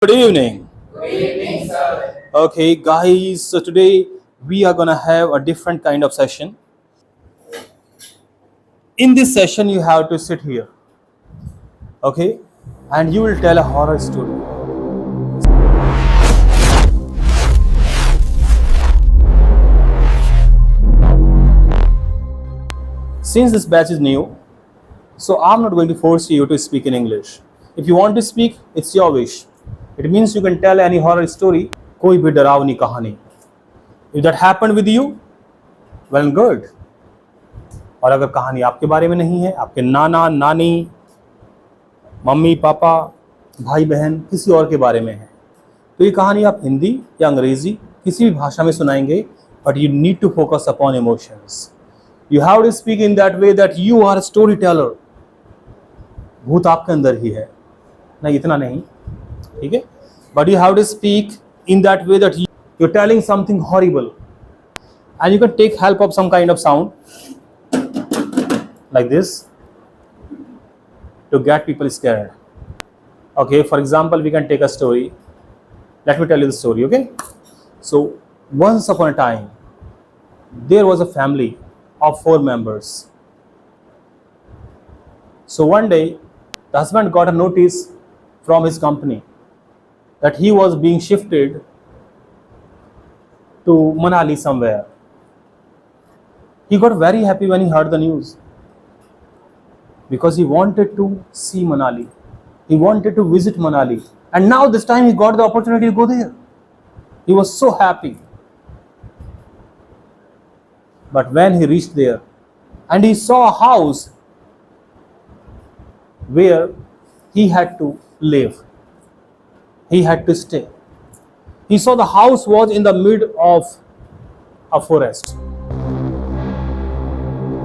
Good evening. Good evening, sir. Okay, guys, so today we are gonna have a different kind of session. In this session, you have to sit here, okay, and you will tell a horror story. Since this batch is new, so I'm not going to force you to speak in English. If you want to speak, it's your wish. It means you can tell any horror story, कोई भी डरावनी कहानी. If that happened with you, well and good. और अगर कहानी आपके बारे में नहीं है, आपके नाना नानी, मम्मी पापा, भाई बहन किसी और के बारे में है, तो ये कहानी आप हिंदी या अंग्रेजी किसी भी भाषा में सुनाएंगे. But you need to focus upon emotions. You have to speak in that way that you are storyteller. भूत आपके अंदर ही है, नहीं इतना नहीं, ठीक है, but you have to speak in that way that you are telling something horrible and you can take help of some kind of sound like this to get people scared. Okay, for example, we can take a story. Let me tell you the story, okay? So, once upon a time, there was a family of 4 members. So, one day, the husband got a notice from his company that he was being shifted to Manali somewhere. He got very happy when he heard the news, because he wanted to see Manali. He wanted to visit Manali. And now this time he got the opportunity to go there. He was so happy. But when he reached there and he saw a house where he had to live, he had to stay. He saw the house was in the mid of a forest.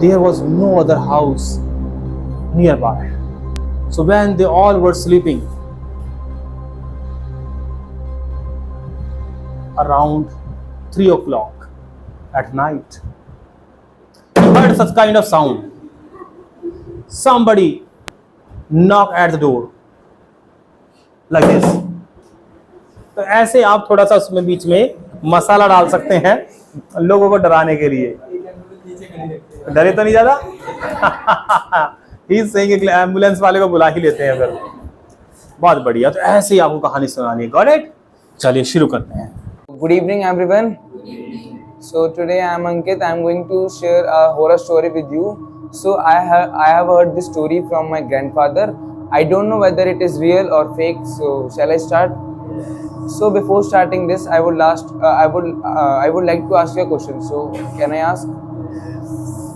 There was no other house nearby. So when they all were sleeping around 3 o'clock at night, he heard such kind of sound. Somebody knocked at the door like this. तो ऐसे आप थोड़ा सा उसमें बीच में मसाला डाल सकते हैं लोगों को डराने के लिए. डरे तो नहीं ज्यादा. एम्बुलेंस वाले को बुला ही लेते हैं फिर. बहुत बढ़िया. तो ऐसे ही आपको कहानी सुनानी है. Got it? चलिए शुरू करते हैं. Good evening, everyone. So today I am Ankit. I am going to share a horror story with you. So I have heard this story from my grandfather. I don't know whether it is real or fake. So shall I start? So before starting this, I would like to ask you a question. So can I ask?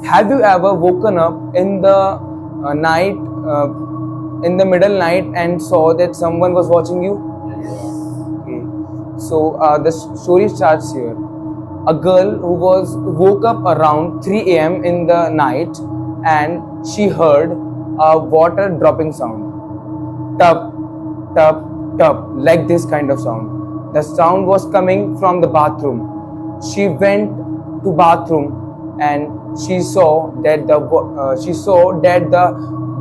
Have you ever woken up in the night, in the middle night, and saw that someone was watching you? Okay. So the story starts here. A girl who woke up around 3 a.m. in the night, and she heard a water dropping sound. Tup, tup, tup, like this kind of sound. The sound was coming from the bathroom. She went to bathroom and she saw that the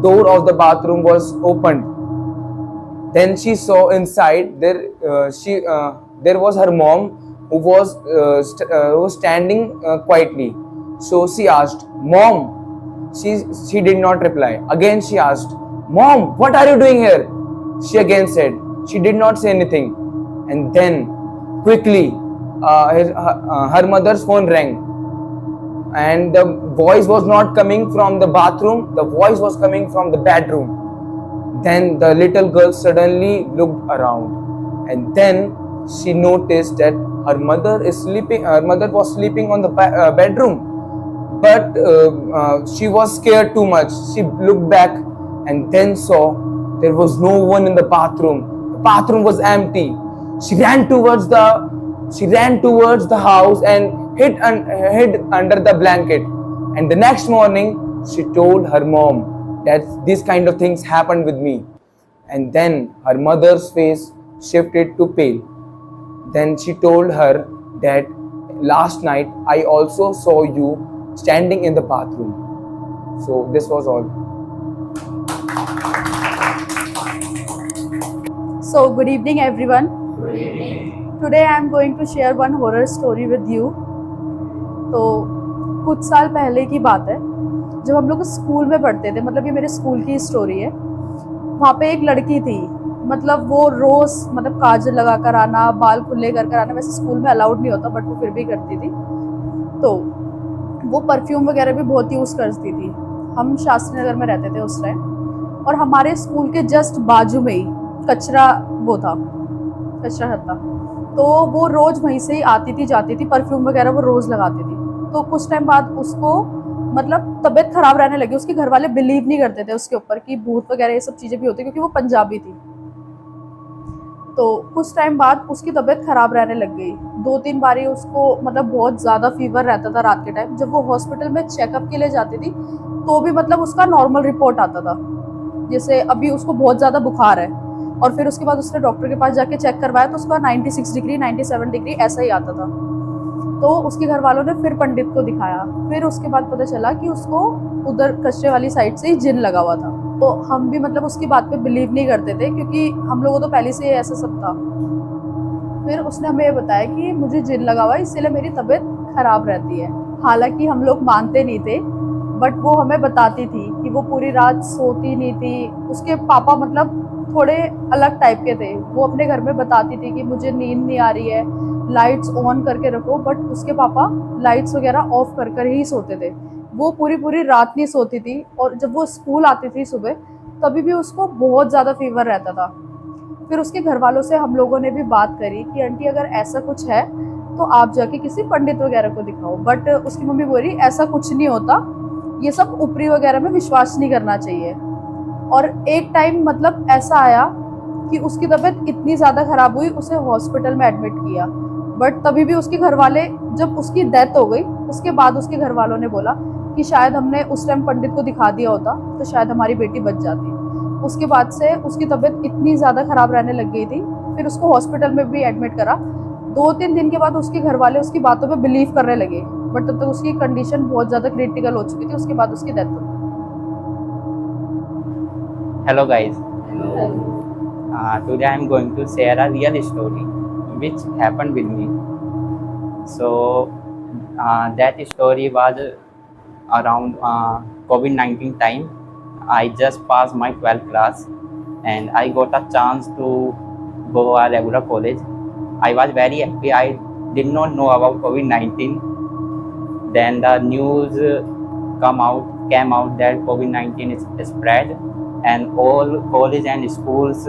door of the bathroom was opened. Then she saw inside there was her mom who was standing quietly. So she asked, "Mom." She did not reply. Again she asked, "Mom, what are you doing here?" She again said. She did not say anything. And then quickly her mother's phone rang. And the voice was not coming from the bathroom, the voice was coming from the bedroom. Then the little girl suddenly looked around, and then she noticed that her mother was sleeping on the bedroom. But she was scared too much. She looked back and then saw there was no one in the bathroom. The bathroom was empty. She ran towards the house and hid under the blanket. And the next morning she told her mom that these kind of things happened with me. And then her mother's face shifted to pale. Then she told her that last night I also saw you standing in the bathroom. So this was all. So, good evening, everyone. Today, I am going to share one horror story with you. तो कुछ साल पहले की बात है, जब हम लोग स्कूल में पढ़ते थे, मतलब ये मेरे स्कूल की स्टोरी है। वहाँ पे एक लड़की थी, मतलब वो रोज मतलब काजल लगा कर आना, बाल खुले कर आना। वैसे स्कूल में अलाउड नहीं होता, बट वो फिर भी करती थी। तो वो परफ्यूम वगैरह भी बहुत यूज़ करती थी। हम शास्त्री नगर में रहते थे उस टाइम, और हमारे स्कूल के जस्ट बाजू में ही कचरा वो था, कचरा हट्टा। तो वो रोज वहीं से ही आती थी, जाती थी, परफ्यूम वगैरह वो रोज लगाती थी। तो कुछ टाइम बाद उसको मतलब तबीयत खराब रहने लगी। उसके घर वाले बिलीव नहीं करते थे उसके ऊपर कि भूत वगैरह ये सब चीजें भी होती, क्योंकि वो पंजाबी थी। तो कुछ टाइम बाद उसकी तबीयत खराब रहने लग गई। 2-3 बारी उसको मतलब बहुत ज्यादा फीवर रहता था रात के टाइम। जब वो हॉस्पिटल में चेकअप के लिए जाती थी, तो भी मतलब उसका नॉर्मल रिपोर्ट आता था, जैसे अभी उसको बहुत ज्यादा बुखार है। और फिर उसके बाद उसने डॉक्टर के पास जाके चेक करवाया, तो उसका 96 डिग्री 97 डिग्री ऐसा ही आता था। तो उसके घर वालों ने फिर पंडित को दिखाया। फिर उसके बाद पता चला कि उसको उधर कचरे वाली साइड से ही जिन लगा हुआ था। तो हम भी मतलब उसकी बात पे बिलीव नहीं करते थे, क्योंकि हम लोगों तो पहले से ऐसा सब था। फिर उसने हमें ये बताया कि मुझे जिन लगा हुआ है, इसीलिए मेरी तबीयत खराब रहती है। हालांकि हम लोग मानते नहीं थे, बट वो हमें बताती थी कि वो पूरी रात सोती नहीं थी। उसके पापा मतलब थोड़े अलग टाइप के थे। वो अपने घर में बताती थी कि मुझे नींद नहीं आ रही है, लाइट्स ऑन करके रखो, बट उसके पापा लाइट्स वगैरह ऑफ कर ही सोते थे। वो पूरी पूरी रात नहीं सोती थी। और जब वो स्कूल आती थी सुबह, तभी भी उसको बहुत ज़्यादा फीवर रहता था। फिर उसके घर वालों से हम लोगों ने भी बात करी कि आंटी अगर ऐसा कुछ है तो आप जाके किसी पंडित वगैरह को दिखाओ। बट उसकी मम्मी बोली ऐसा कुछ नहीं होता, ये सब ऊपरी वगैरह में विश्वास नहीं करना चाहिए। और एक टाइम मतलब ऐसा आया कि उसकी तबीयत इतनी ज़्यादा खराब हुई, उसे हॉस्पिटल में एडमिट किया। बट तभी भी उसके घर वाले, जब उसकी डेथ हो गई उसके बाद उसके घर वालों ने बोला कि शायद हमने उस टाइम पंडित को दिखा दिया होता तो शायद हमारी बेटी बच जाती। उसके बाद से उसकी तबीयत इतनी ज़्यादा खराब रहने लग गई थी। फिर उसको हॉस्पिटल में भी एडमिट करा। 2-3 दिन के बाद उसके घर वाले उसकी बातों पे बिलीव करने लगे, बट तब तक उसकी कंडीशन बहुत ज़्यादा क्रिटिकल हो चुकी थी। उसके बाद उसकी डेथ हो गई। Hello guys, today I am going to share a real story which happened with me. So that story was around COVID-19 time. I just passed my 12th class and I got a chance to go a regular college. I was very happy. I did not know about COVID-19. Then the news came out that COVID-19 is spread and all college and schools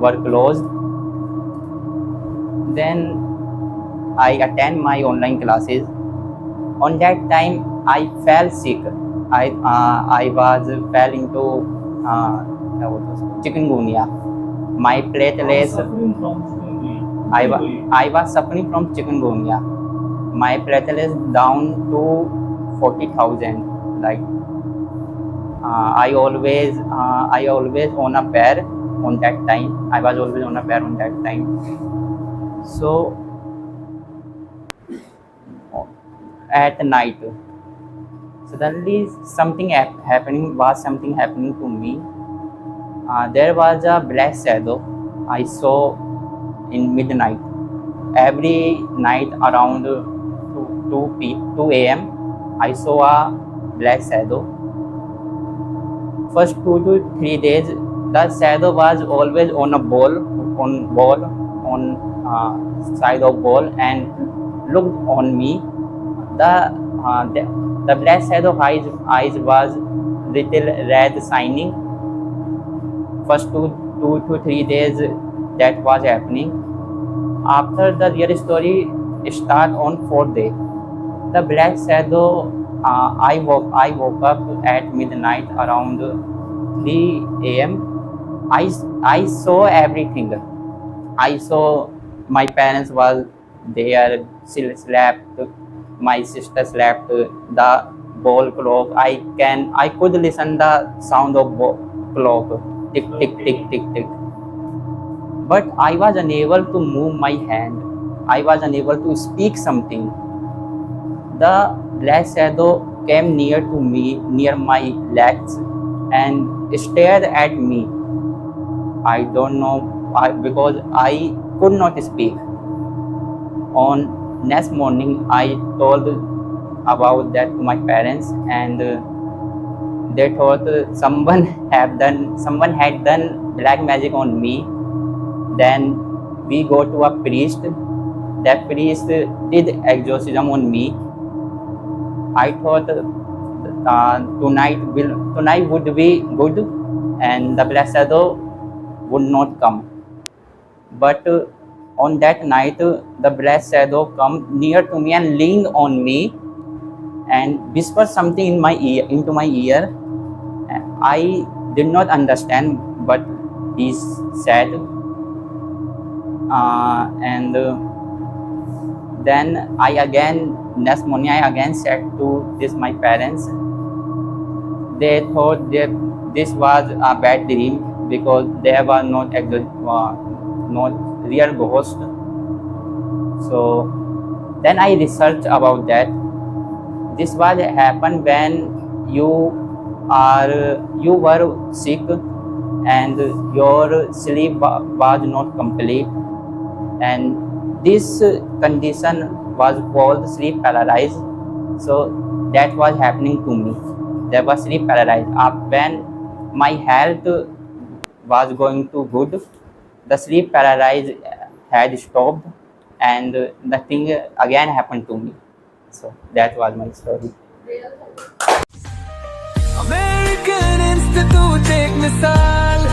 were closed. Then I attend my online classes. On that time, I fell sick. I was fell into chikungunya. My platelets. I was suffering from chikungunya. My platelets down to 40,000. Like I always on a pair on that time. I was always on a pair on that time. So at night, suddenly something happening to me. There was a black shadow I saw in midnight. Every night around 2 a.m. I saw a black shadow. First 2 to 3 days, the shadow was always on a ball, side of ball and looked on me. The black shadow eyes was little red shining. First 2 to 3 days that was happening. After the real story start on 4th day. The black shadow. I woke up at midnight around 3 a.m. I saw everything. I saw my parents was there, still slept. My sister slept. The ball clock. I could listen the sound of clock. Tick tick tick tick tick. But I was unable to move my hand. I was unable to speak something. The black shadow came near to me, near my legs, and stared at me. I don't know because I could not speak. On next morning, I told about that to my parents, and they thought someone had done black magic on me. Then we go to a priest. That priest did exorcism on me. I thought tonight would be good, and the black shadow would not come. But on that night, the black shadow come near to me and leaned on me and whispered something in my ear, into my ear. I did not understand, but he said, and then next morning, I again said to this my parents. They thought that this was a bad dream because there was not real ghost. So then I researched about that. This was happened when you you were sick and your sleep was not complete, and this condition was called sleep paralysis. So that was happening to me. There was sleep paralysis. When my health was going to good, the sleep paralysis had stopped, and the thing again happened to me. So that was my story. American institute एक मिसाल